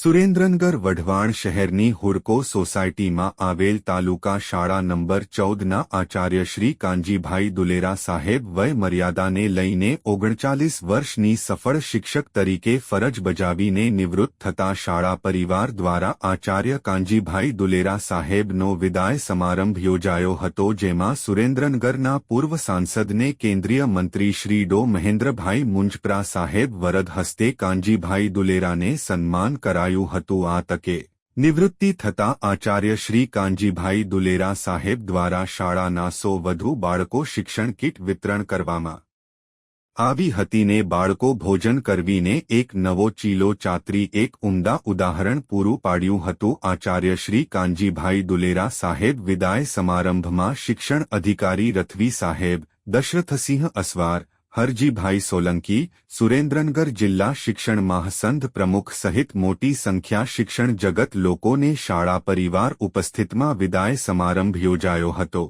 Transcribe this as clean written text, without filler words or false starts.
સુરેન્દ્રનગર વઢવાણ શહેરની હુડકો સોસાયટીમાં આવેલ તાલુકા શાળા નંબર 14ના આચાર્ય શ્રી કાનજીભાઈ દુલેરા સાહેબ વય મર્યાદાને લઈને 39 વર્ષની સફળ શિક્ષક તરીકે ફરજ બજાવીને નિવૃત્ત થતા શાળા પરિવાર દ્વારા આચાર્ય કાનજીભાઈ દુલેરા સાહેબનો વિદાય સમારંભ યોજાયો હતો, જેમાં સુરેન્દ્રનગરના પૂર્વ સાંસદને કેન્દ્રીય મંત્રી શ્રી ડો મહેન્દ્રભાઈ મુંજપરા સાહેબ વરદ હસ્તે કાનજીભાઈ દુલેરાને સન્માન કરાયું હતું। આ તકે નિવૃત્તિ થતા આચાર્ય શ્રી કાનજીભાઈ દુલેરા સાહેબ દ્વારા શાળાના 100 વધુ બાળકો શિક્ષણ કીટ વિતરણ કરવામાં આવી હતી ને બાળકો ભોજન કરવીને એક નવો ચીલો ચાતરી એક ઉમદા ઉદાહરણ પૂરું પાડ્યું હતું। આચાર્ય શ્રી કાનજીભાઈ દુલેરા સાહેબ વિદાય સમારંભમાં શિક્ષણ અધિકારી રથવી સાહેબ, દશરથસિંહ અસવાર, હરજીભાઈ સોલંકી, સુરેન્દ્રનગર જિલ્લા શિક્ષણ મહાસંઘ પ્રમુખ સહિત મોટી સંખ્યા શિક્ષણ જગત લોકોને શાળા પરિવાર ઉપસ્થિતમાં વિદાય સમારંભ યોજાયો હતો।